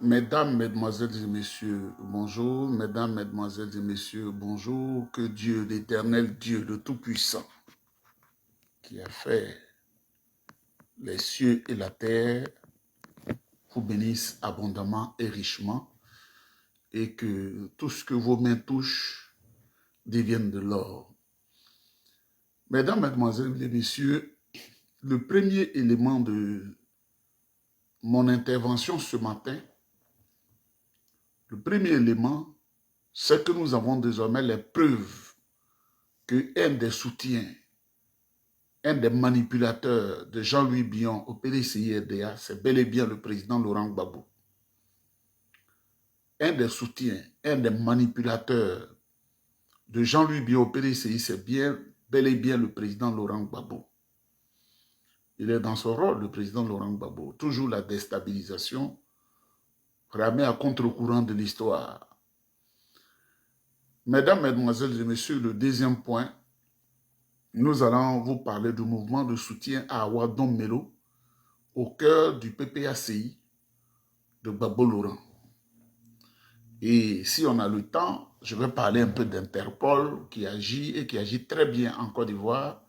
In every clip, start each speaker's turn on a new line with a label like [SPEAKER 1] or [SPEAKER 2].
[SPEAKER 1] Mesdames, Mesdemoiselles et Messieurs, bonjour. Mesdames, Mesdemoiselles et Messieurs, bonjour. Que Dieu, l'Éternel Dieu, le Tout-Puissant, qui a fait les cieux et la terre, vous bénisse abondamment et richement, et que tout ce que vos mains touchent devienne de l'or. Mesdames, Mesdemoiselles et Messieurs, le premier élément de mon intervention ce matin, le premier élément, c'est que nous avons désormais les preuves qu'un des soutiens, un des manipulateurs de Jean-Louis Bion au PDCI-RDA, c'est bel et bien le président Laurent Gbagbo. Un des soutiens, un des manipulateurs de Jean-Louis Bion au PDCI, c'est bel et bien le président Laurent Gbagbo. Il est dans son rôle, le président Laurent Gbagbo. Toujours la déstabilisation, ramée à contre-courant de l'histoire. Mesdames, Mesdemoiselles et Messieurs, le deuxième point, nous allons vous parler du mouvement de soutien à Awa Dom Melo, au cœur du PPACI de Gbagbo Laurent. Et si on a le temps, je vais parler un peu d'Interpol qui agit et qui agit très bien en Côte d'Ivoire.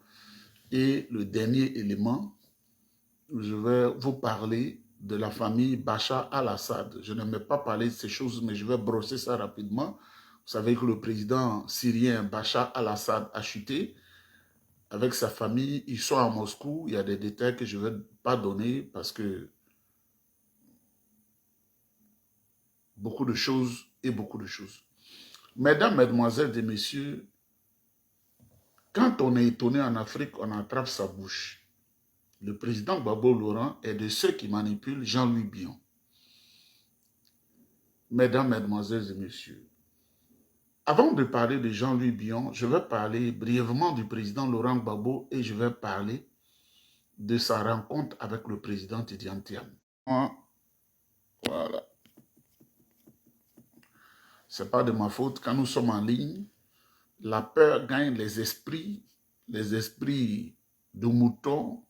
[SPEAKER 1] Et le dernier élément, je vais vous parler de la famille Bachar al-Assad. Je n'aimais pas parler de ces choses, mais je vais brosser ça rapidement. Vous savez que le président syrien Bachar al-Assad a chuté avec sa famille. Ils sont à Moscou. Il y a des détails que je ne vais pas donner parce que beaucoup de choses. Mesdames, Mesdemoiselles et Messieurs, quand on est étonné en Afrique, on attrape sa bouche. Le président Gbagbo Laurent est de ceux qui manipulent Jean-Louis Bion. Mesdames, Mesdemoiselles et Messieurs, avant de parler de Jean-Louis Bion, je vais parler brièvement du président Laurent Gbagbo et je vais parler de sa rencontre avec le président Tidjane Thiam. Voilà. Ce n'est pas de ma faute. Quand nous sommes en ligne, la peur gagne les esprits de moutons.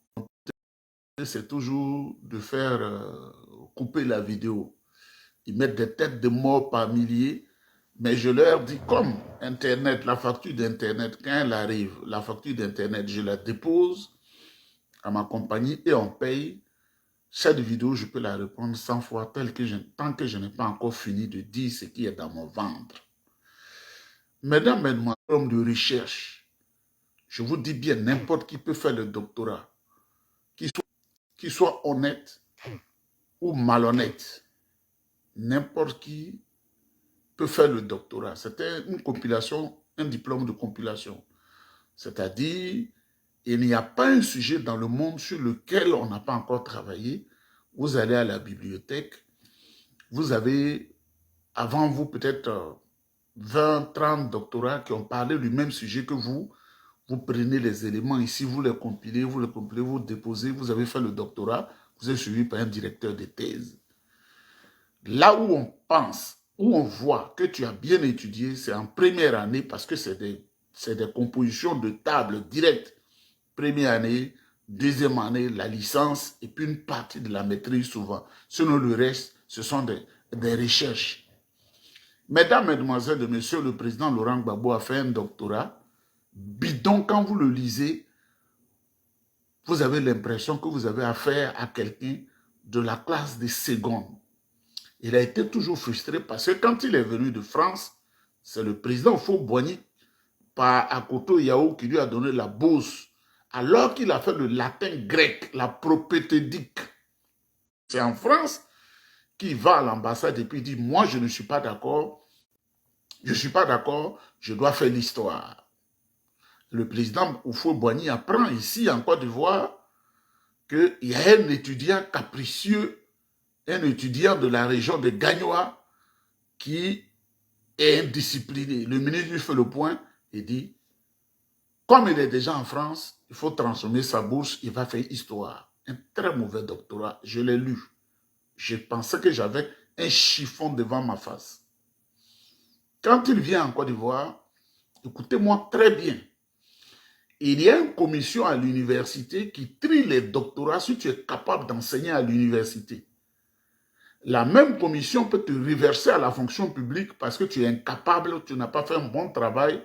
[SPEAKER 1] C'est toujours de faire couper la vidéo. Ils mettent des têtes de morts par milliers, mais je leur dis comme Internet, la facture d'Internet, quand elle arrive, la facture d'Internet, je la dépose à ma compagnie et on paye. Cette vidéo, je peux la répondre 100 fois tant que je n'ai pas encore fini de dire ce qui est dans mon ventre. Mesdames, Mesdemoiselles, homme de recherche, je vous dis bien, n'importe qui peut faire le doctorat, qu'il soit honnête ou malhonnête. N'importe qui peut faire le doctorat. C'était une compilation, un diplôme de compilation. C'est-à-dire, il n'y a pas un sujet dans le monde sur lequel on n'a pas encore travaillé. Vous allez à la bibliothèque, vous avez, avant vous, peut-être 20, 30 doctorats qui ont parlé du même sujet que vous. Vous prenez les éléments ici, vous les compilez, vous déposez, vous avez fait le doctorat, vous êtes suivi par un directeur de thèse. Là où on pense, où on voit que tu as bien étudié, c'est en première année parce que c'est des compositions de table directes. Première année, deuxième année, la licence et puis une partie de la maîtrise souvent. Sinon le reste, ce sont des recherches. Mesdames, Mesdemoiselles et Messieurs, le président Laurent Gbagbo a fait un doctorat bidon. Quand vous le lisez, vous avez l'impression que vous avez affaire à quelqu'un de la classe des secondes. Il a été toujours frustré parce que quand il est venu de France, c'est le président Faure-Boigny par Akoto Yao qui lui a donné la bourse alors qu'il a fait le latin grec, la propétédique. C'est en France qu'il va à l'ambassade et puis dit « Moi, je ne suis pas d'accord, je dois faire l'histoire. » Le président Faure-Boigny apprend ici en Côte d'Ivoire qu'il y a un étudiant capricieux, un étudiant de la région de Gagnoa qui est indiscipliné. Le ministre lui fait le point et dit, comme il est déjà en France, il faut transformer sa bourse, il va faire histoire. Un très mauvais doctorat, je l'ai lu. Je pensais que j'avais un chiffon devant ma face. Quand il vient en Côte d'Ivoire, écoutez-moi très bien, il y a une commission à l'université qui trie les doctorats si tu es capable d'enseigner à l'université. la même commission peut te reverser à la fonction publique parce que tu es incapable, tu n'as pas fait un bon travail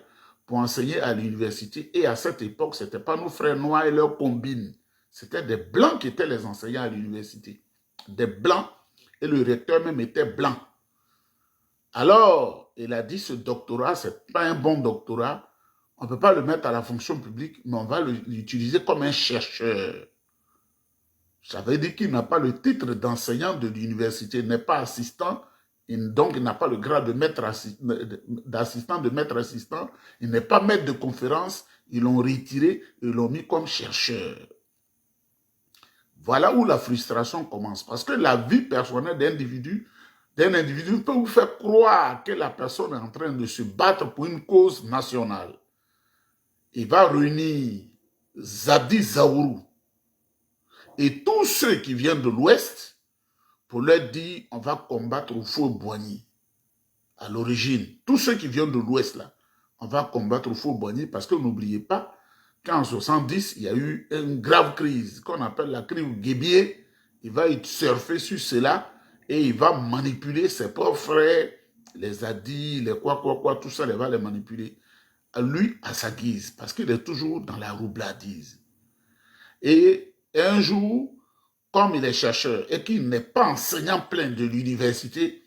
[SPEAKER 1] pour enseigner à l'université. Et à cette époque, ce n'était pas nos frères noirs et leurs combines. C'était des blancs qui étaient les enseignants à l'université. Des blancs, et le recteur même était blanc. Alors, il a dit, ce doctorat, ce n'est pas un bon doctorat. On ne peut pas le mettre à la fonction publique, mais on va l'utiliser comme un chercheur. Ça veut dire qu'il n'a pas le titre d'enseignant de l'université, il n'est pas assistant, donc il n'a pas le grade d'assistant, de maître assistant, il n'est pas maître de conférence, ils l'ont retiré, ils l'ont mis comme chercheur. Voilà où la frustration commence, parce que la vie personnelle d'un individu peut vous faire croire que la personne est en train de se battre pour une cause nationale. Il va réunir Zadi Zaourou et tous ceux qui viennent de l'Ouest pour leur dire on va combattre au feu Boigny. À l'origine, tous ceux qui viennent de l'Ouest, là, on va combattre au feu Boigny parce que n'oubliez pas qu'en 70, il y a eu une grave crise qu'on appelle la crise Guébier. Il va surfer sur cela et il va manipuler ses propres frères, les Zadi, les quoi, tout ça, il va les manipuler. Lui, à sa guise, parce qu'il est toujours dans la roubladise. Et un jour, comme il est chercheur et qu'il n'est pas enseignant plein de l'université,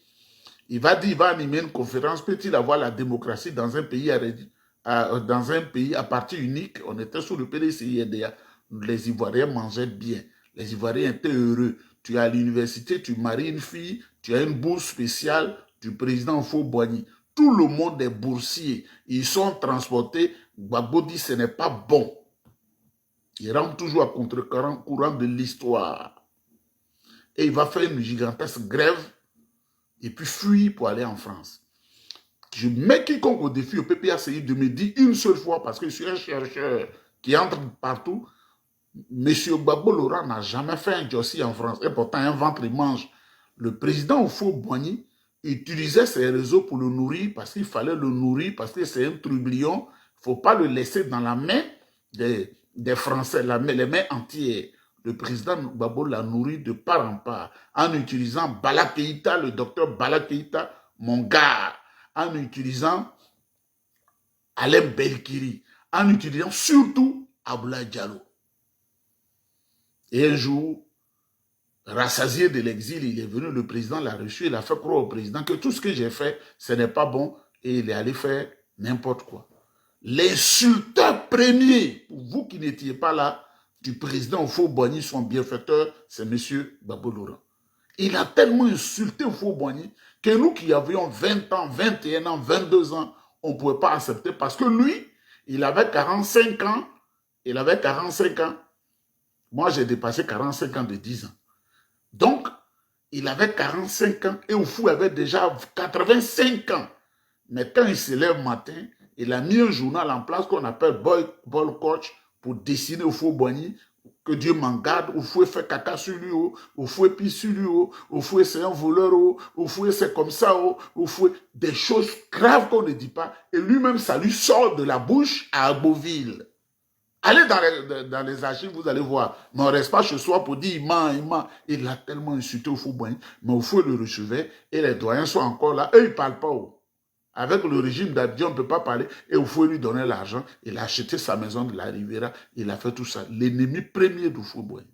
[SPEAKER 1] il va dire, il va animer une conférence, peut-il avoir la démocratie dans un pays à parti unique. On était sous le PDCI-NDA. Les Ivoiriens mangeaient bien. Les Ivoiriens étaient heureux. Tu es à l'université, tu maries une fille, tu as une bourse spéciale du président Faux-Boigny. Tout le monde est boursier. Ils sont transportés. Gbagbo dit ce n'est pas bon. Il rentre toujours à contre-courant de l'histoire. Et il va faire une gigantesque grève et puis fuir pour aller en France. Je mets quiconque au défi au PPACI de me dire une seule fois, parce que je suis un chercheur qui entre partout, M. Gbagbo Laurent n'a jamais fait un jossi en France. Et pourtant, un ventre, il mange. Le président Houphouët-Boigny utilisait ses réseaux pour le nourrir, parce qu'il fallait le nourrir, parce que c'est un trublion. Il ne faut pas le laisser dans la main des Français, les mains entières. Le président Gbagbo l'a nourri de part en part, en utilisant Bala Keïta, le docteur Bala Keïta, mon gars, en utilisant Alain Belkiri, en utilisant surtout Abdoulaye Diallo. Et un jour, rassasié de l'exil, il est venu, le président l'a reçu, il a fait croire au président que tout ce que j'ai fait, ce n'est pas bon, et il est allé faire n'importe quoi. L'insulteur premier, pour vous qui n'étiez pas là, du président Houphouët-Boigny, son bienfaiteur, c'est M. Gbagbo Laurent. Il a tellement insulté Houphouët-Boigny que nous qui avions 20 ans, 21 ans, 22 ans, on ne pouvait pas accepter parce que lui, il avait 45 ans. Il avait 45 ans. Moi, j'ai dépassé 45 ans de 10 ans. Donc, il avait 45 ans et Oufou avait déjà 85 ans. Mais quand il se lève matin, il a mis un journal en place qu'on appelle Ball Coach pour dessiner Houphouët-Boigny. Que Dieu m'en garde, Oufouët fait caca sur lui, Oufouët pisse sur lui, Oufouët c'est un voleur, Oufouët c'est comme ça, Oufouët, des choses graves qu'on ne dit pas. Et lui-même, ça lui sort de la bouche à Agboville. Allez dans les archives, vous allez voir. Mais on ne reste pas chez soi pour dire il ment. Il a tellement insulté Houphouët-Boigny. Mais Oufouët le recevait et les doyens sont encore là. Eux, ils ne parlent pas. Avec le régime d'Abidjan, on ne peut pas parler. Et Oufouët lui donnait l'argent. Il a acheté sa maison de la Riviera. Il a fait tout ça. L'ennemi premier d'Houphouët-Boigny.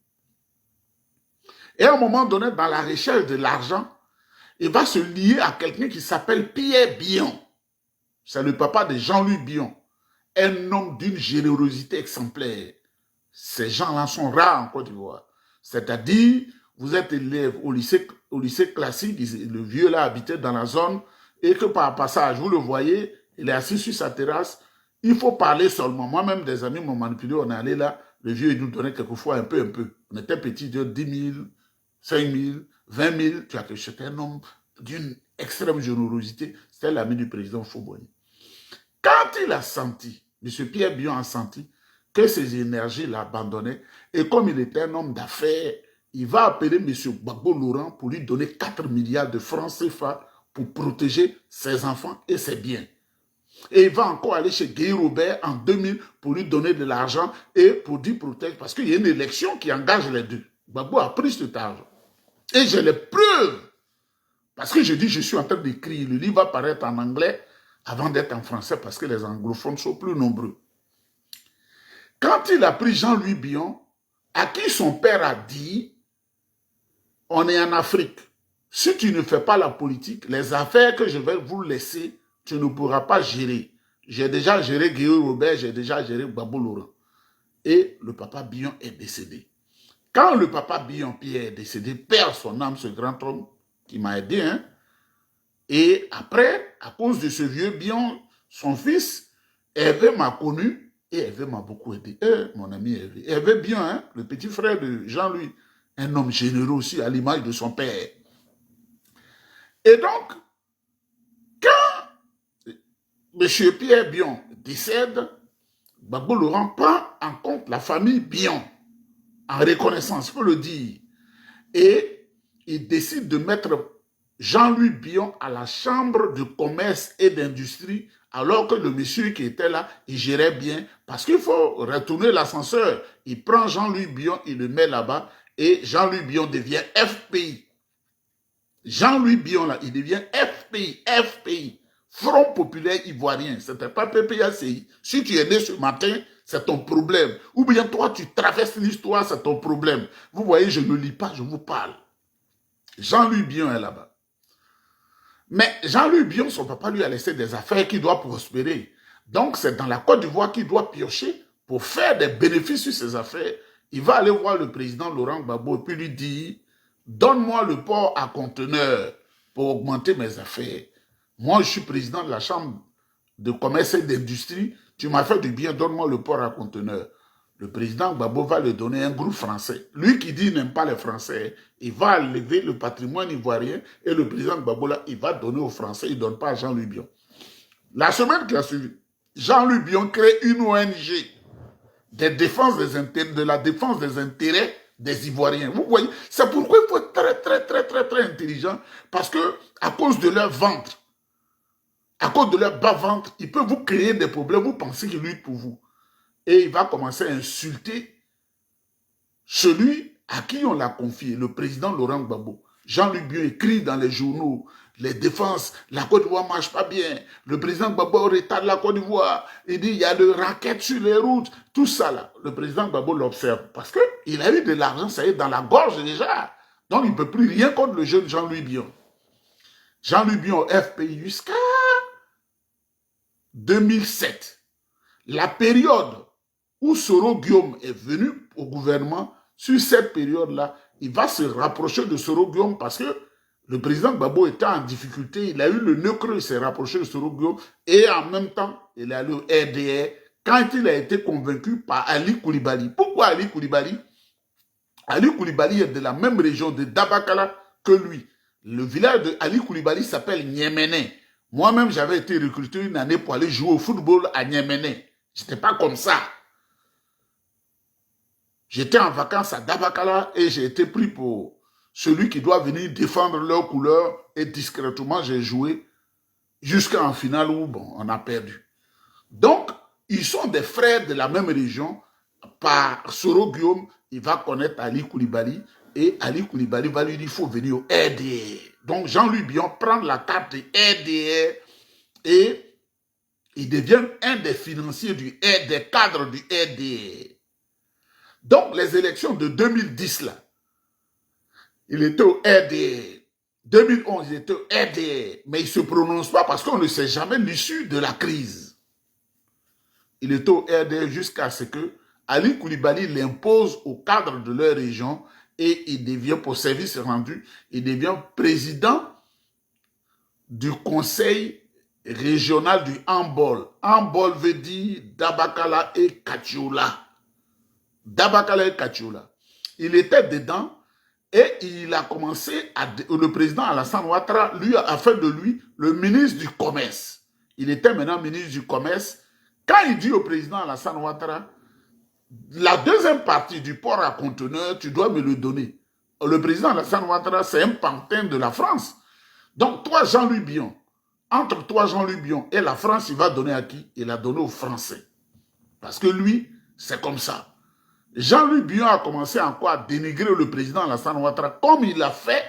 [SPEAKER 1] Et à un moment donné, dans la recherche de l'argent, il va se lier à quelqu'un qui s'appelle Pierre Bion. C'est le papa de Jean-Louis Bion. Un homme d'une générosité exemplaire. Ces gens-là sont rares en Côte d'Ivoire. C'est-à-dire, vous êtes élève au lycée classique, le vieux là habitait dans la zone, et que par passage, vous le voyez, il est assis sur sa terrasse, il faut parler seulement. Moi-même, des amis m'ont manipulé, on est allé là, le vieux, il nous donnait quelquefois un peu. On était petits, de 10 000, 5 000, 20 000, tu as que c'était un homme d'une extrême générosité, c'était l'ami du président Houphouët-Boigny. Quand il a senti, M. Pierre Bion a senti que ses énergies l'abandonnaient, et comme il était un homme d'affaires, il va appeler M. Gbagbo Laurent pour lui donner 4 milliards de francs CFA pour protéger ses enfants et ses biens. Et il va encore aller chez Guy Robert en 2000 pour lui donner de l'argent et pour dire protège, parce qu'il y a une élection qui engage les deux. Gbagbo a pris cet argent. Et j'ai les preuves Parce que je dis, je suis en train d'écrire. Le livre va paraître en anglais avant d'être en français parce que les anglophones sont plus nombreux. Quand il a pris Jean-Louis Billon, à qui son père a dit, on est en Afrique. Si tu ne fais pas la politique, les affaires que je vais vous laisser, tu ne pourras pas gérer. J'ai déjà géré Guillaume Robert, j'ai déjà géré Gbagbo Laurent. Et le papa Billon est décédé. Quand le papa Billon Pierre est décédé, perd son âme, ce grand homme qui m'a aidé. Hein? Et après, à cause de ce vieux Billon, son fils, Hervé m'a connu et Hervé m'a beaucoup aidé. Mon ami Hervé. Hervé Billon, hein? Le petit frère de Jean-Louis, un homme généreux aussi, à l'image de son père. Et donc, quand M. Pierre Billon décède, Gbagbo Laurent prend en compte la famille Billon, en reconnaissance, il faut le dire. Et il décide de mettre Jean-Louis Billon à la chambre de commerce et d'industrie, alors que le monsieur qui était là, il gérait bien, parce qu'il faut retourner l'ascenseur. Il prend Jean-Louis Billon, il le met là-bas, et Jean-Louis Billon devient FPI. Jean-Louis Billon, là, il devient FPI, Front Populaire Ivoirien. Ce n'était pas PPACI. Si tu es né ce matin, c'est ton problème. Ou bien toi, tu traverses l'histoire, c'est ton problème. Vous voyez, je ne lis pas, je vous parle. Jean-Louis Billon est là-bas. Mais Jean-Louis Billon, son papa lui a laissé des affaires qui doivent prospérer. Donc, c'est dans la Côte d'Ivoire qu'il doit piocher pour faire des bénéfices sur ses affaires. Il va aller voir le président Laurent Gbagbo et puis lui dire, donne-moi le port à conteneurs pour augmenter mes affaires. Moi, je suis président de la Chambre de commerce et d'industrie. Tu m'as fait du bien, donne-moi le port à conteneurs. Le président Gbagbo va le donner à un groupe français. Lui qui dit n'aime pas les Français, il va lever le patrimoine ivoirien et le président Gbagbo, là, il va donner aux Français, il ne donne pas à Jean-Louis Billon. La semaine qui a suivi, Jean-Louis Billon crée une ONG de la défense des intérêts des Ivoiriens. Vous voyez, c'est pourquoi il faut être très intelligent, parce que à cause de leur ventre, à cause de leur bas-ventre, il peut vous créer des problèmes, vous pensez qu'il lutte pour vous. Et il va commencer à insulter celui à qui on l'a confié, le président Laurent Gbagbo. Jean-Louis Billon écrit dans les journaux, les défenses, la Côte d'Ivoire ne marche pas bien. Le président Gbagbo retarde la Côte d'Ivoire. Il dit, il y a des raquettes sur les routes. Tout ça là, le président Gbagbo l'observe. Parce qu'il a eu de l'argent, ça y est, dans la gorge déjà. Donc il ne peut plus rien contre le jeune Jean-Louis Billon. Jean-Louis Billon, FPI jusqu'à 2007. La période où Soro Guillaume est venu au gouvernement, sur cette période-là, il va se rapprocher de Soro Guillaume parce que le président Gbagbo était en difficulté, il a eu le nœud creux, il s'est rapproché de Soro Guillaume et en même temps, il est allé au RDR quand il a été convaincu par Ali Koulibaly. Pourquoi Ali Koulibaly? Ali Koulibaly est de la même région de Dabakala que lui. Le village de Ali Koulibaly s'appelle Niéméné. Moi-même, j'avais été recruté une année pour aller jouer au football à Niéméné. Je n'étais pas comme ça. J'étais en vacances à Dabakala et j'ai été pris pour celui qui doit venir défendre leur couleur et discrètement j'ai joué jusqu'en finale où bon, on a perdu. Donc, ils sont des frères de la même région. Par Soro Guillaume, il va connaître Ali Koulibaly et Ali Koulibaly va lui dire qu'il faut venir au RDR. Donc, Jean-Louis Billon prend la carte de RDR et il devient un des financiers des cadres du RDR. Donc, les élections de 2010, là, il était au RDR. 2011, il était au RDR. Mais il ne se prononce pas parce qu'on ne sait jamais l'issue de la crise. Il était au RDR jusqu'à ce que Ali Koulibaly l'impose au cadre de leur région et il devient, pour service rendu, il devient président du conseil régional du handball. Handball veut dire Dabakala et Kachiola. Dabakala et Kachiola. Il était dedans et il a commencé, le président Alassane Ouattara lui a fait de lui le ministre du Commerce. Il était maintenant ministre du Commerce. Quand il dit au président Alassane Ouattara, la deuxième partie du port à conteneurs, tu dois me le donner. Le président Alassane Ouattara, c'est un pantin de la France. Donc toi, Jean-Louis Billon, entre toi, Jean-Louis Billon et la France, il va donner à qui? Il a donné aux Français. Parce que lui, c'est comme ça. Jean-Louis Billon a commencé encore à dénigrer le président Alassane Ouattara, comme il l'a fait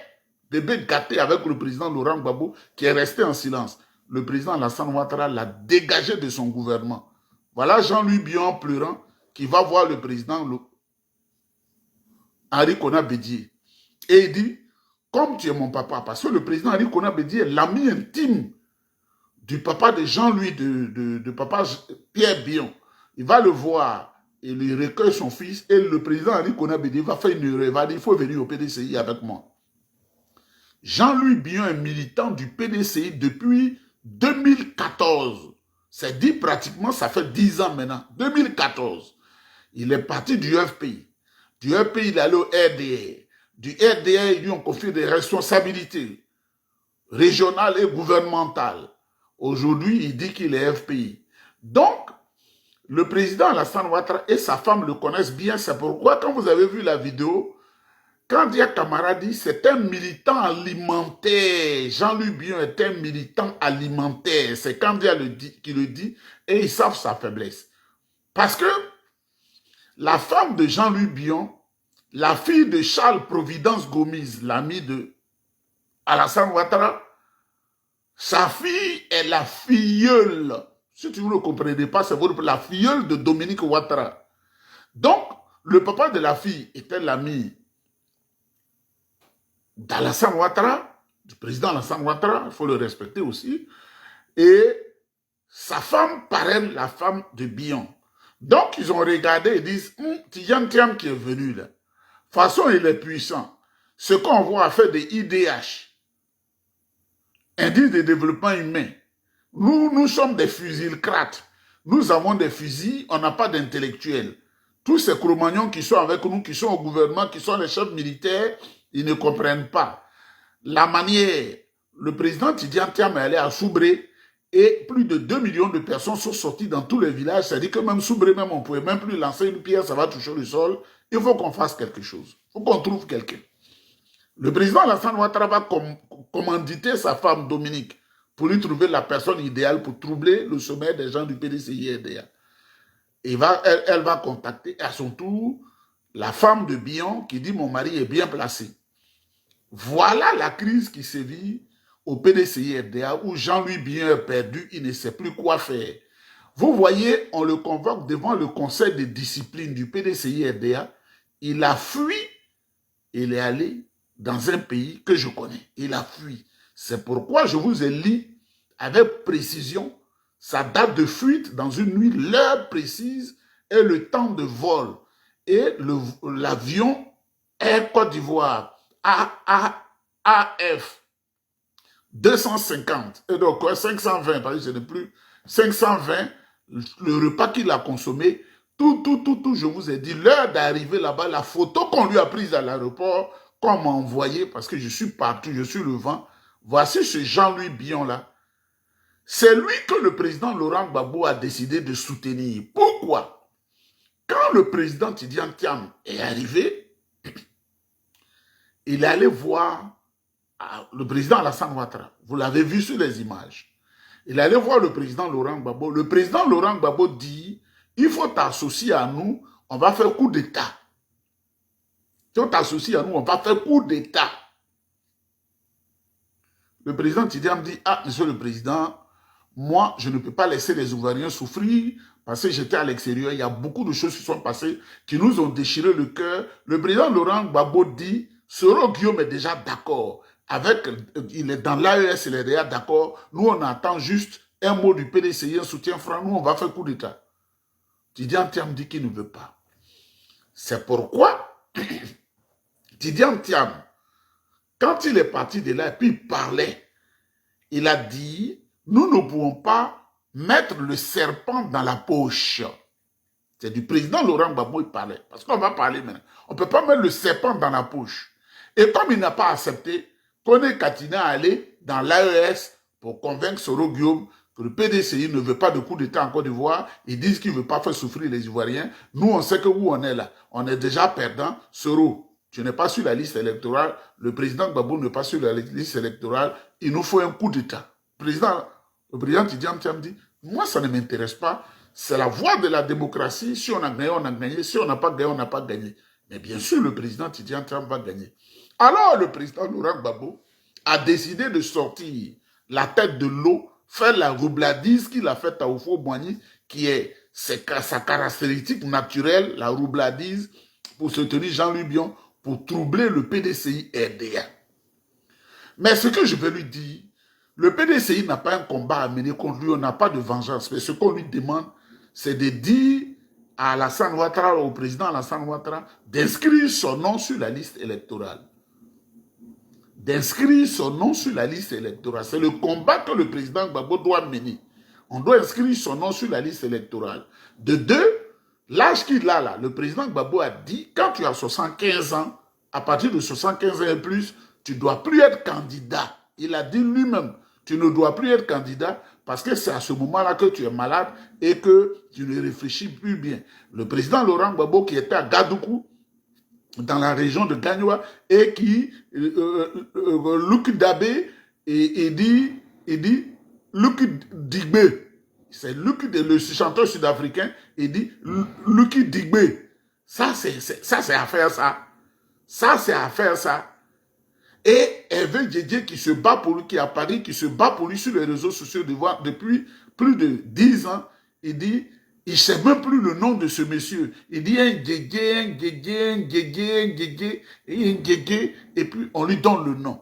[SPEAKER 1] bébé gâté avec le président Laurent Gbagbo qui est resté en silence. Le président Alassane Ouattara l'a dégagé de son gouvernement. Voilà Jean-Louis Bion pleurant qui va voir le président Henri Konan Bédié. Et il dit, comme tu es mon papa, parce que le président Henri Konan Bédié est l'ami intime du papa de Jean-Louis, de papa Pierre Bion. Il va le voir, il lui recueille son fils, et le président Henri Konan Bédié va faire une erreur, il va dire, il faut venir au PDCI avec moi. Jean-Louis Bion est militant du PDCI depuis 2014. C'est dit pratiquement, ça fait 10 ans maintenant. 2014. Il est parti du FPI. Du FPI, il est allé au RDR. Du RDR, ils lui ont confié des responsabilités régionales et gouvernementales. Aujourd'hui, il dit qu'il est FPI. Donc, le président Alassane Ouattara et sa femme le connaissent bien. C'est pourquoi, quand vous avez vu la vidéo, quand Dia Camara dit c'est un militant alimentaire, Jean-Louis Bion est un militant alimentaire, c'est quand Dia qui le dit, et ils savent sa faiblesse. Parce que la femme de Jean-Louis Bion, la fille de Charles Providence Gomis, l'ami de Alassane Ouattara, sa fille est la filleule, si tu ne le comprenez pas, c'est la filleule de Dominique Ouattara. Donc, le papa de la fille était l'ami d'Alassane Ouattara, du président Alassane Ouattara, il faut le respecter aussi, et sa femme parraine la femme de Bion. Donc, ils ont regardé et disent, Tidjane Thiam qui est venu là, de toute façon, il est puissant. Ce qu'on voit faire des IDH, indice de développement humain, nous sommes des fusilcrates. Nous avons des fusils, on n'a pas d'intellectuels. Tous ces Cro-Magnons qui sont avec nous, qui sont au gouvernement, qui sont les chefs militaires, ils ne comprennent pas. La manière, le président Tidjane Thiam est allé à Soubré et plus de 2 millions de personnes sont sorties dans tous les villages. C'est-à-dire que même Soubré, même on ne pouvait même plus lancer une pierre, ça va toucher le sol. Il faut qu'on fasse quelque chose. Il faut qu'on trouve quelqu'un. Le président Alassane Ouattara va commanditer sa femme Dominique pour lui trouver la personne idéale pour troubler le sommeil des gens du PDCI-RDA. Elle va contacter à son tour la femme de Bion qui dit « Mon mari est bien placé ». Voilà la crise qui sévit au PDCI-RDA où Jean-Louis Bion est perdu, il ne sait plus quoi faire. Vous voyez, on le convoque devant le conseil de discipline du PDCI-RDA. Il a fui, il est allé dans un pays que je connais. Il a fui. C'est pourquoi je vous ai lu avec précision sa date de fuite dans une nuit, l'heure précise et le temps de vol. Et l'avion Air Côte d'Ivoire AF 250, et donc 520, parce que ce n'est plus 520, le repas qu'il a consommé, tout, je vous ai dit, l'heure d'arriver là-bas, la photo qu'on lui a prise à l'aéroport, qu'on m'a envoyée, parce que je suis partout, je suis le vent. Voici ce Jean-Louis Bion là. C'est lui que le président Laurent Gbagbo a décidé de soutenir. Pourquoi? Quand le président Tidjane Thiam est arrivé, il est allé voir le président Alassane Ouattara. Vous l'avez vu sur les images. Il est allé voir le président Laurent Gbagbo. Le président Laurent Gbagbo dit, il faut t'associer à nous, on va faire coup d'État. Il faut t'associer à nous, on va faire coup d'État. Le président Tidjane dit, ah, monsieur le président, moi, je ne peux pas laisser les Ivoiriens souffrir parce que j'étais à l'extérieur. Il y a beaucoup de choses qui sont passées qui nous ont déchiré le cœur. Le président Laurent Gbagbo dit, Soro Guillaume est déjà d'accord. Il est dans l'AES, il est déjà d'accord. Nous, on attend juste un mot du PDCI, un soutien franc. Nous, on va faire coup d'État. Tidjane Thiam dit qu'il ne veut pas. C'est pourquoi Tidjane Thiam, quand il est parti de là et puis il parlait, il a dit, nous ne pouvons pas mettre le serpent dans la poche. C'est du président Laurent Gbagbo il parlait. Parce qu'on va parler maintenant. On ne peut pas mettre le serpent dans la poche. Et comme il n'a pas accepté, Koné Katina est allé dans l'AES pour convaincre Soro Guillaume que le PDCI ne veut pas de coup d'État en Côte d'Ivoire. Ils disent qu'il ne veut pas faire souffrir les Ivoiriens. Nous, on sait que où on est là. On est déjà perdant. Soro, tu n'es pas sur la liste électorale. Le président Gbagbo n'est pas sur la liste électorale. Il nous faut un coup d'État. Le président Tidjane Thiam dit, moi, ça ne m'intéresse pas. C'est la voie de la démocratie. Si on a gagné, on a gagné. Si on n'a pas gagné, on n'a pas gagné. Mais bien sûr, le président Tidjane Thiam va gagner. Alors, le président Laurent Gbagbo a décidé de sortir la tête de l'eau, faire la roubladise qu'il a faite à Houphouët-Boigny, qui est sa caractéristique naturelle, la roubladise, pour soutenir Jean-Louis Bion, pour troubler le PDCI RDA. Mais ce que je veux lui dire, le PDCI n'a pas un combat à mener contre lui, on n'a pas de vengeance. Mais ce qu'on lui demande, c'est de dire à Alassane Ouattara, au président Alassane Ouattara, d'inscrire son nom sur la liste électorale. D'inscrire son nom sur la liste électorale. C'est le combat que le président Gbagbo doit mener. On doit inscrire son nom sur la liste électorale. De deux, l'âge qu'il a là, le président Gbagbo a dit, quand tu as 75 ans, à partir de 75 ans et plus, tu ne dois plus être candidat. Il a dit lui-même, tu ne dois plus être candidat parce que c'est à ce moment-là que tu es malade et que tu ne réfléchis plus bien. Le président Laurent Gbagbo, qui était à Gadoukou, dans la région de Gagnoua, et qui, Luc Dabé, et dit, Luc Digbe, c'est Luc, le chanteur sud-africain, il dit, Luc Digbe, ça c'est à faire ça. Ça c'est à faire ça. Et Hervé Djedje qui se bat pour lui, qui est à Paris, qui se bat pour lui sur les réseaux sociaux depuis plus de 10 ans, il dit, il ne sait même plus le nom de ce monsieur. Il dit un Djedje, et puis on lui donne le nom.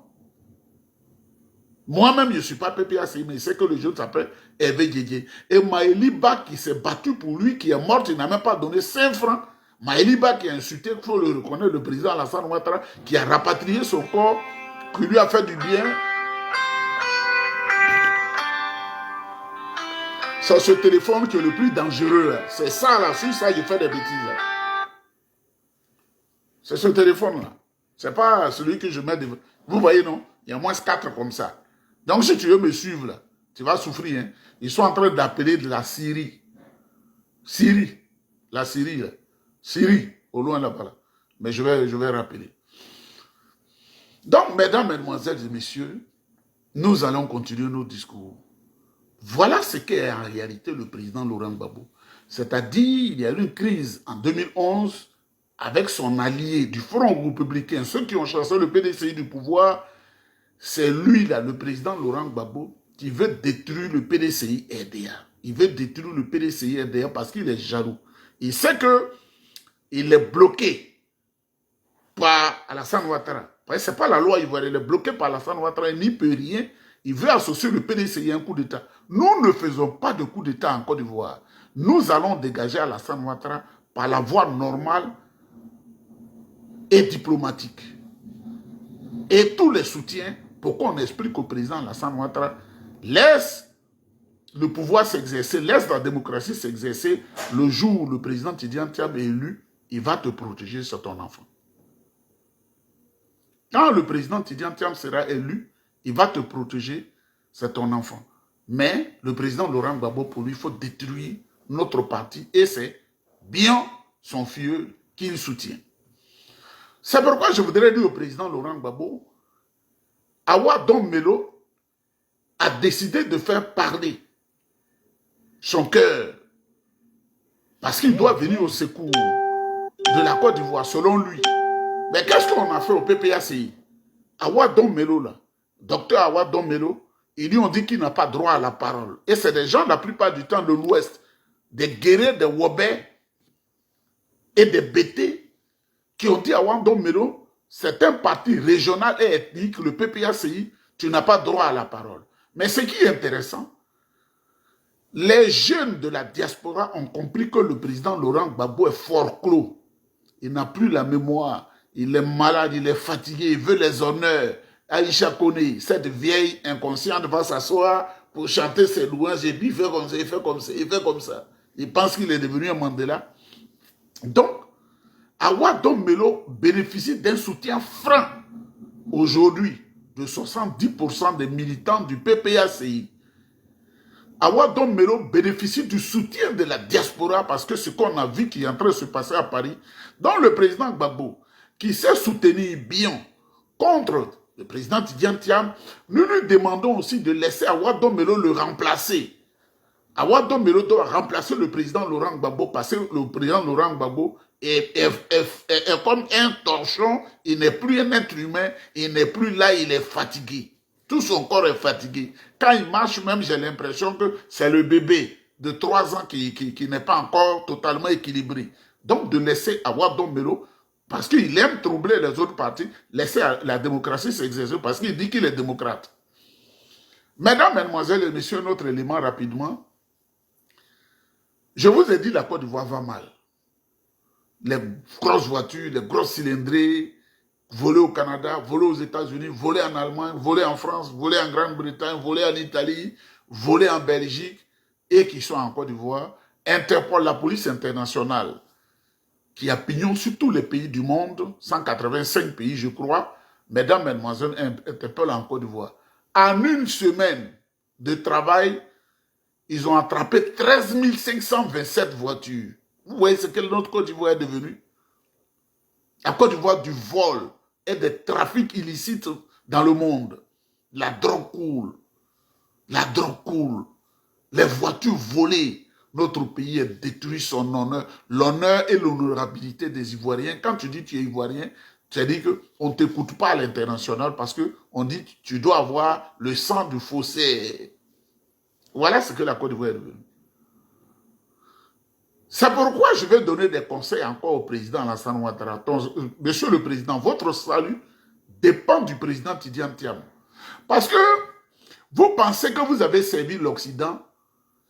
[SPEAKER 1] Moi-même, je ne suis pas PPACI, mais c'est que le jeune s'appelle Hervé Djedje. Et Maëliba qui s'est battu pour lui, qui est mort, il n'a même pas donné 5 francs. Maëliba qui a insulté, il faut le reconnaître, le président Alassane Ouattara, qui a rapatrié son corps, qui lui a fait du bien. C'est ce téléphone qui est le plus dangereux. C'est ça, là, sur ça, je fais des bêtises. C'est ce téléphone-là. C'est pas celui que je mets devant. Vous voyez, non? Il y a moins 4 comme ça. Donc, si tu veux me suivre, là, tu vas souffrir. Hein? Ils sont en train d'appeler de la Syrie. Syrie. La Syrie, là. Syrie, au loin là-bas. Là. Mais je vais rappeler. Donc, mesdames, mesdemoiselles et messieurs, nous allons continuer nos discours. Voilà ce qu'est en réalité le président Laurent Gbagbo. C'est-à-dire, il y a eu une crise en 2011 avec son allié du Front républicain, ceux qui ont chassé le PDCI du pouvoir. C'est lui, là, le président Laurent Gbagbo, qui veut détruire le PDCI RDA. Il veut détruire le PDCI RDA parce qu'il est jaloux. Il sait que il est bloqué par Alassane Ouattara. Ce n'est pas la loi ivoirienne, il est bloqué par Alassane Ouattara, il n'y peut rien. Il veut associer le PDCI à un coup d'État. Nous ne faisons pas de coup d'État en Côte d'Ivoire. Nous allons dégager Alassane Ouattara par la voie normale et diplomatique. Et tous les soutiens pour qu'on explique au président Alassane Ouattara, laisse le pouvoir s'exercer, laisse la démocratie s'exercer. Le jour où le président Tidiane Thiam est élu, il va te protéger sur ton enfant. Quand le président Tidiane Thiam sera élu, il va te protéger, c'est ton enfant. Mais le président Laurent Gbagbo, pour lui, il faut détruire notre parti et c'est bien son filleul qu'il soutient. C'est pourquoi je voudrais dire au président Laurent Gbagbo, Awa Don Melo a décidé de faire parler son cœur parce qu'il doit venir au secours de la Côte d'Ivoire, selon lui. Mais qu'est-ce qu'on a fait au PPACI? Awa Don Melo, là, docteur Awa Don Melo, ils lui ont dit qu'il n'a pas droit à la parole. Et c'est des gens, la plupart du temps, de l'Ouest, des guerriers, des Wobais et des Bétés, qui ont dit à Awa Don Melo, c'est un parti régional et ethnique, le PPACI, tu n'as pas droit à la parole. Mais ce qui est intéressant, les jeunes de la diaspora ont compris que le président Laurent Gbagbo est fort clos. Il n'a plus la mémoire. Il est malade, il est fatigué, il veut les honneurs. Aïcha Kone, cette vieille inconsciente va s'asseoir pour chanter ses louanges et puis il fait comme ça, il fait comme ça, il fait comme ça. Il pense qu'il est devenu un Mandela. Donc, Awa Don Melo bénéficie d'un soutien franc aujourd'hui de 70% des militants du PPACI. Awa Don Melo bénéficie du soutien de la diaspora parce que ce qu'on a vu qui est en train de se passer à Paris, dont le président Gbagbo, qui sait soutenir bien contre le président Tidiane Thiam, nous lui demandons aussi de laisser Awa Don Melo le remplacer. Awa Don Melo doit remplacer le président Laurent Gbagbo parce que le président Laurent Gbagbo est comme un torchon, il n'est plus un être humain, il n'est plus là, il est fatigué. Tout son corps est fatigué. Quand il marche même, j'ai l'impression que c'est le bébé de 3 ans qui n'est pas encore totalement équilibré. Donc de laisser avoir Dombero, parce qu'il aime troubler les autres partis, laisser la démocratie s'exercer, parce qu'il dit qu'il est démocrate. Mesdames, Mesdemoiselles et Messieurs, notre élément rapidement. Je vous ai dit la Côte d'Ivoire va mal. Les grosses voitures, les grosses cylindrées, voler au Canada, voler aux États-Unis, voler en Allemagne, voler en France, voler en Grande-Bretagne, voler en Italie, voler en Belgique, et qui sont en Côte d'Ivoire. Interpol, la police internationale, qui a pignon sur tous les pays du monde, 185 pays je crois, mesdames, mesdemoiselles, Interpol en Côte d'Ivoire. En une semaine de travail, ils ont attrapé 13 527 voitures. Vous voyez ce que notre Côte d'Ivoire est devenue? La Côte d'Ivoire du vol et des trafics illicites dans le monde. La drogue coule. La drogue coule. Les voitures volées. Notre pays a détruit son honneur. L'honneur et l'honorabilité des Ivoiriens. Quand tu dis que tu es Ivoirien, c'est-à-dire qu'on ne t'écoute pas à l'international parce qu'on dit que tu dois avoir le sang du faussaire. Voilà ce que la Côte d'Ivoire est devenue. C'est pourquoi je vais donner des conseils encore au président Alassane Ouattara. Monsieur le président, votre salut dépend du président Tidiane Thiam. Parce que vous pensez que vous avez servi l'Occident.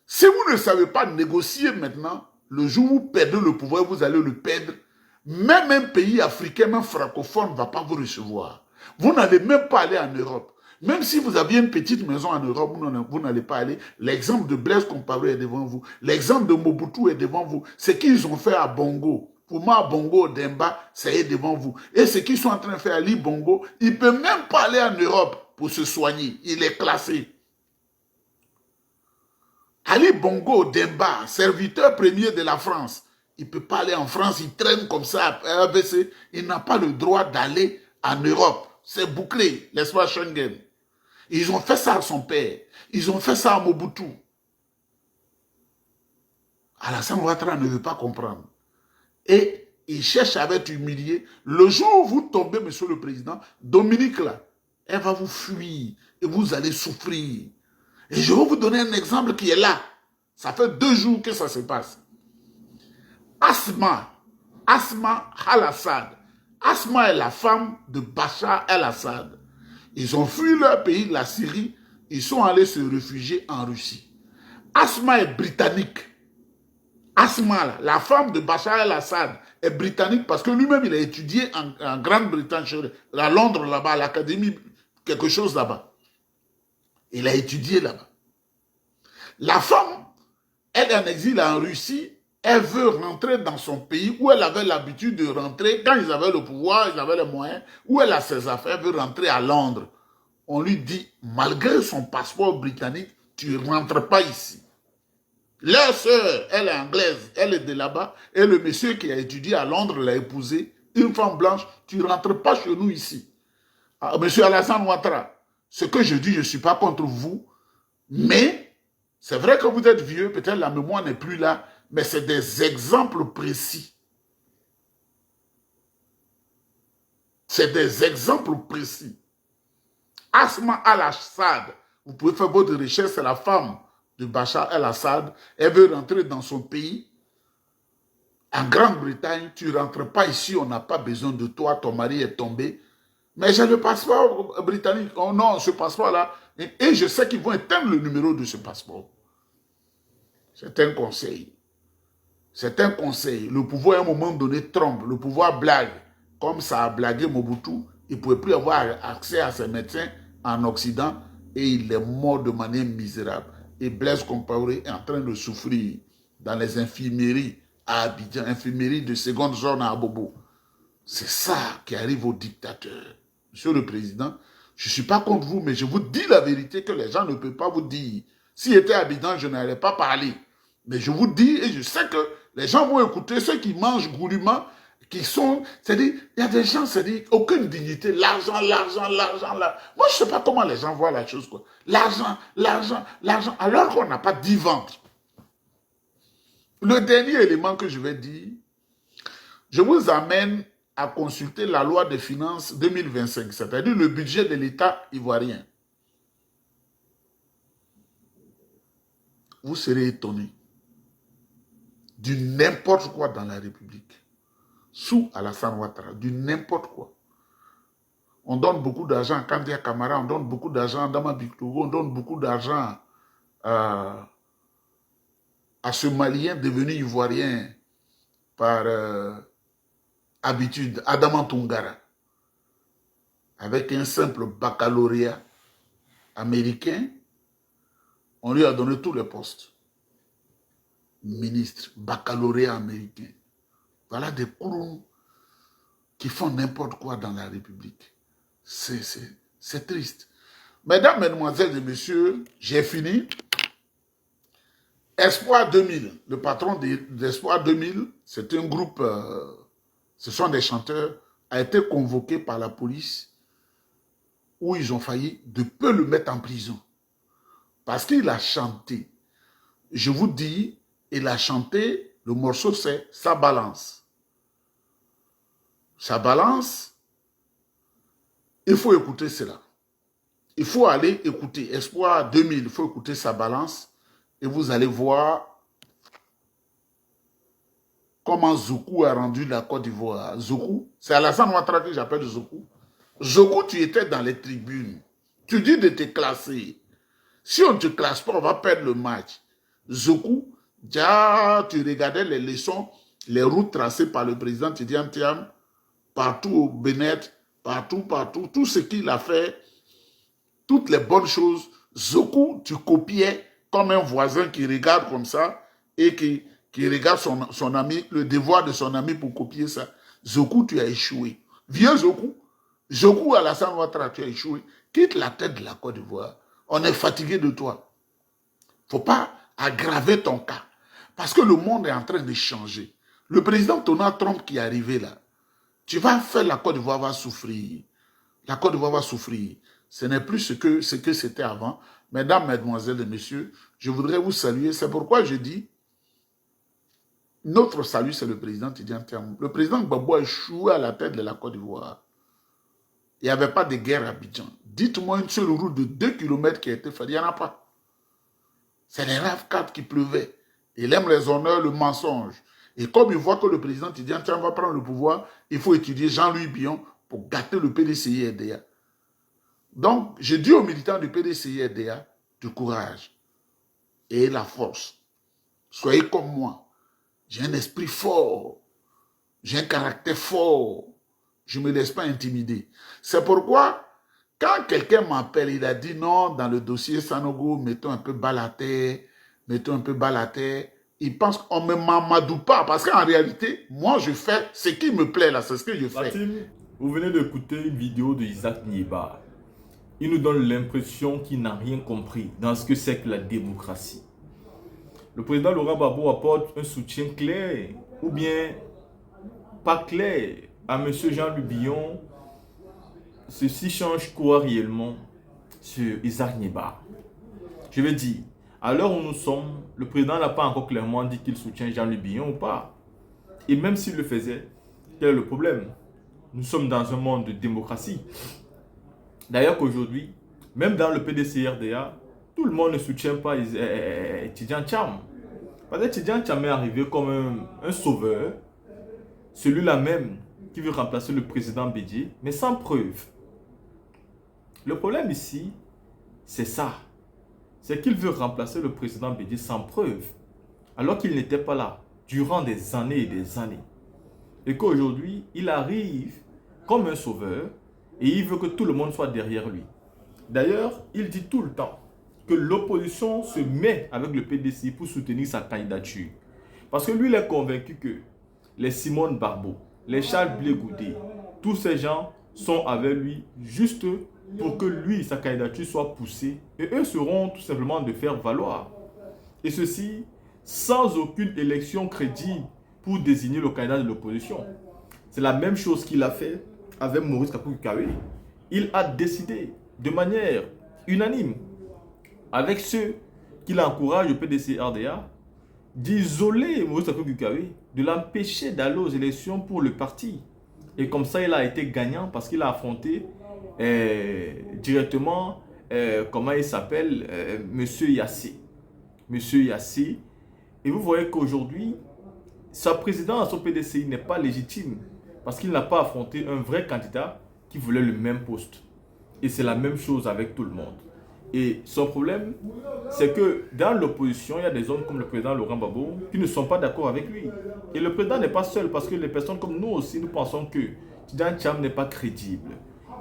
[SPEAKER 1] Si vous ne savez pas négocier maintenant, le jour où vous perdez le pouvoir, vous allez le perdre. Même un pays africain, même francophone, ne va pas vous recevoir. Vous n'allez même pas aller en Europe. Même si vous aviez une petite maison en Europe, vous n'allez pas aller. L'exemple de Blaise Compaoré est devant vous. L'exemple de Mobutu est devant vous. Ce qu'ils ont fait à Bongo, Pouma Bongo Demba, c'est devant vous. Et ce qu'ils sont en train de faire à Ali Bongo, il ne peut même pas aller en Europe pour se soigner. Il est classé. Ali Bongo Demba, serviteur premier de la France, il ne peut pas aller en France, il traîne comme ça à ABC. Il n'a pas le droit d'aller en Europe. C'est bouclé, l'espace Schengen. Ils ont fait ça à son père. Ils ont fait ça à Mobutu. Alassane Ouattara ne veut pas comprendre. Et il cherche à être humilié. Le jour où vous tombez, monsieur le président, Dominique là, elle va vous fuir et vous allez souffrir. Et je vais vous donner un exemple qui est là. Ça fait 2 jours que ça se passe. Asma al-Assad. Asma est la femme de Bachar el-Assad. Ils ont fui leur pays, la Syrie. Ils sont allés se réfugier en Russie. Asma est britannique. Asma, la femme de Bachar el-Assad, est britannique parce que lui-même, il a étudié en Grande-Bretagne, à Londres, là-bas, à l'académie, quelque chose là-bas. Il a étudié là-bas. La femme, elle est en exil en Russie. Elle veut rentrer dans son pays où elle avait l'habitude de rentrer. Quand ils avaient le pouvoir, ils avaient les moyens, où elle a ses affaires, elle veut rentrer à Londres. On lui dit, malgré son passeport britannique, tu ne rentres pas ici. Leur sœur, elle est anglaise, elle est de là-bas, et le monsieur qui a étudié à Londres l'a épousée, une femme blanche, tu ne rentres pas chez nous ici. Ah, monsieur Alassane Ouattara, ce que je dis, je ne suis pas contre vous, mais c'est vrai que vous êtes vieux, peut-être la mémoire n'est plus là, mais c'est des exemples précis. C'est des exemples précis. Asma al-Assad, vous pouvez faire votre recherche, c'est la femme de Bachar el-Assad. Elle veut rentrer dans son pays. En Grande-Bretagne, tu ne rentres pas ici, on n'a pas besoin de toi, ton mari est tombé. Mais j'ai le passeport britannique. Oh non, ce passeport-là. Et je sais qu'ils vont éteindre le numéro de ce passeport. C'est un conseil. C'est un conseil. Le pouvoir, à un moment donné, trompe. Le pouvoir blague. Comme ça a blagué Mobutu, il ne pouvait plus avoir accès à ses médecins en Occident et il est mort de manière misérable. Et Blaise Compaoré est en train de souffrir dans les infirmeries à Abidjan, infirmeries de seconde zone à Abobo. C'est ça qui arrive aux dictateurs. Monsieur le Président, je ne suis pas contre vous, mais je vous dis la vérité que les gens ne peuvent pas vous dire. S'il était à Abidjan, je n'allais pas parler. Mais je vous dis, et je sais que les gens vont écouter, ceux qui mangent goulûment, qui sont, c'est-à-dire, il y a des gens, c'est-à-dire, aucune dignité, l'argent, l'argent, l'argent, l'argent. Moi, je ne sais pas comment les gens voient la chose, quoi. L'argent, l'argent, l'argent, alors qu'on n'a pas 10 ventres. Le dernier élément que je vais dire, Je vous amène à consulter la loi des finances 2025, c'est-à-dire le budget de l'État ivoirien. Vous serez étonnés du n'importe quoi dans la République. Sous Alassane Ouattara, du n'importe quoi. On donne beaucoup d'argent à Kandia Camara, on donne beaucoup d'argent à Dama Biktogo, on donne beaucoup d'argent à ce Malien devenu Ivoirien par habitude, Adama Tongara, avec un simple baccalauréat américain, on lui a donné tous les postes. Ministre, baccalauréat américain. Voilà des courants qui font n'importe quoi dans la République. C'est triste. Mesdames, Mesdemoiselles et Messieurs, j'ai fini. Espoir 2000, le patron d'Espoir 2000, c'est un groupe, ce sont des chanteurs, a été convoqué par la police où ils ont failli de peu le mettre en prison. Parce qu'il a chanté. Je vous dis, il a chanté, le morceau c'est « Ça balance ». Ça balance, il faut écouter cela. Il faut aller écouter Espoir 2000, il faut écouter Ça balance et vous allez voir comment Zoku a rendu la Côte d'Ivoire. Zoku, c'est Alassane Ouattara que j'appelle Zoku. Zoku, tu étais dans les tribunes. Tu dis de te classer. Si on ne te classe pas, on va perdre le match. Zoku, déjà, tu regardais les leçons, les routes tracées par le président Tidiane Thiam, partout au Bénin, partout, tout ce qu'il a fait, toutes les bonnes choses. Zoku, tu copiais comme un voisin qui regarde comme ça et qui regarde son ami, le devoir de son ami pour copier ça. Zoku, tu as échoué. Viens Zoku. Zoku Alassane Ouattara, tu as échoué. Quitte la tête de la Côte d'Ivoire. On est fatigué de toi. Il ne faut pas aggraver ton cas. Parce que le monde est en train de changer. Le président Donald Trump qui est arrivé là, tu vas faire la Côte d'Ivoire va souffrir. La Côte d'Ivoire va souffrir. Ce n'est plus ce que c'était avant. Mesdames, Mesdemoiselles et Messieurs, je voudrais vous saluer. C'est pourquoi je dis, notre salut, c'est le président Tidiane Thiam. Le président Gbagbo a échoué à la tête de la Côte d'Ivoire. Il n'y avait pas de guerre à Abidjan. Dites-moi une seule route de 2 km qui a été faite. Il n'y en a pas. C'est les RAV4 qui pleuvaient. Il aime les honneurs, le mensonge. Et comme il voit que le président Tidiane Thiam va prendre le pouvoir, il faut étudier Jean-Louis Billon pour gâter le PDCI-RDA. Donc, je dis aux militants du PDCI-RDA du courage et la force. Soyez comme moi. J'ai un esprit fort. J'ai un caractère fort. Je ne me laisse pas intimider. C'est pourquoi, quand quelqu'un m'appelle, il a dit non, dans le dossier Sanogo, mettons un peu bas la terre, mettons un peu bas la terre. Il pense qu'on ne m'amadou pas. Parce qu'en réalité, moi, je fais ce qui me plaît là. C'est ce que je fais.
[SPEAKER 2] Fatim, vous venez d'écouter une vidéo de Isaac Nieba. Il nous donne l'impression qu'il n'a rien compris dans ce que c'est que la démocratie. Le président Laurent Gbagbo apporte un soutien clair ou bien pas clair à M. Jean-Louis Billon. Ceci change quoi réellement sur Isaac Nieba? Je veux dire, à l'heure où nous sommes, le président n'a pas encore clairement dit qu'il soutient Jean-Louis Billon ou pas. Et même s'il le faisait, quel est le problème? Nous sommes dans un monde de démocratie. D'ailleurs qu'aujourd'hui, même dans le PDCI-RDA, tout le monde ne soutient pas Tidiane Thiam. Parce que Tidiane Thiam est arrivé comme un sauveur, celui-là même qui veut remplacer le président Bédié, mais sans preuve. Le problème ici, c'est ça. C'est qu'il veut remplacer le président Bédié sans preuve, alors qu'il n'était pas là durant des années et des années. Et qu'aujourd'hui, il arrive comme un sauveur et il veut que tout le monde soit derrière lui. D'ailleurs, il dit tout le temps que l'opposition se met avec le PDC pour soutenir sa candidature. Parce que lui, il est convaincu que les Simone Barbeau, les Charles Blé Goudé, tous ces gens sont avec lui juste pour que lui, sa candidature soit poussée. Et eux seront tout simplement de faire valoir. Et ceci sans aucune élection crédible pour désigner le candidat de l'opposition. C'est la même chose qu'il a fait avec Maurice Kakou-Kawe. Il a décidé de manière unanime avec ceux qui l'encouragent au PDCI-RDA d'isoler Maurice Kamto-Gukari, de l'empêcher d'aller aux élections pour le parti. Et comme ça, il a été gagnant parce qu'il a affronté directement, comment il s'appelle, Monsieur Yassé. Monsieur Yassé. Et vous voyez qu'aujourd'hui, sa présidence au PDCI n'est pas légitime parce qu'il n'a pas affronté un vrai candidat qui voulait le même poste. Et c'est la même chose avec tout le monde. Et son problème, c'est que dans l'opposition, il y a des hommes comme le président Laurent Gbagbo qui ne sont pas d'accord avec lui. Et le président n'est pas seul parce que les personnes comme nous aussi, nous pensons que Tidjane Thiam n'est pas crédible.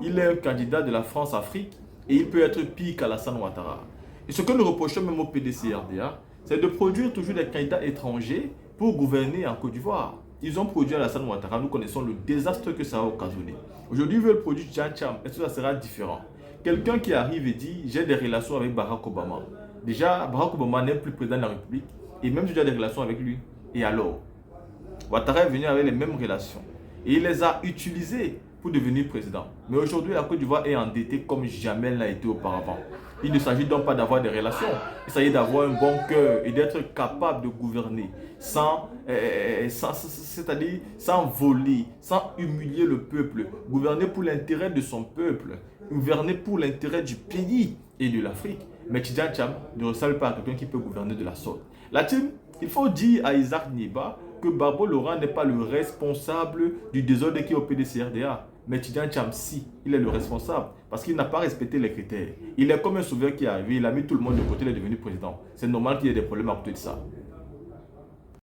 [SPEAKER 2] Il est un candidat de la France-Afrique et il peut être pire qu'Alassane Ouattara. Et ce que nous reprochons même au PDC-RDA, c'est de produire toujours des candidats étrangers pour gouverner en Côte d'Ivoire. Ils ont produit Alassane Ouattara, nous connaissons le désastre que ça a occasionné. Aujourd'hui, ils veulent produire Tidjane Thiam. Est-ce que ça sera différent? Quelqu'un qui arrive et dit j'ai des relations avec Barack Obama. Déjà, Barack Obama n'est plus président de la République et même si j'ai des relations avec lui. Et alors, Ouattara est venu avec les mêmes relations et il les a utilisées pour devenir président. Mais aujourd'hui, la Côte d'Ivoire est endettée comme jamais elle n'a été auparavant. Il ne s'agit donc pas d'avoir des relations, il s'agit d'avoir un bon cœur et d'être capable de gouverner c'est-à-dire sans voler, sans humilier le peuple, gouverner pour l'intérêt de son peuple, gouverner pour l'intérêt du pays et de l'Afrique. Mais Tidjane Thiam ne ressemble pas à quelqu'un qui peut gouverner de la sorte. La team, il faut dire à Isaac Nieba que Gbagbo Laurent n'est pas le responsable du désordre qui est au PDC-RDA. Mais Tidjane Thiam, si, il est le responsable parce qu'il n'a pas respecté les critères. Il est comme un sauveur qui est arrivé, il a mis tout le monde de côté, il est devenu président. C'est normal qu'il y ait des problèmes à côté de ça.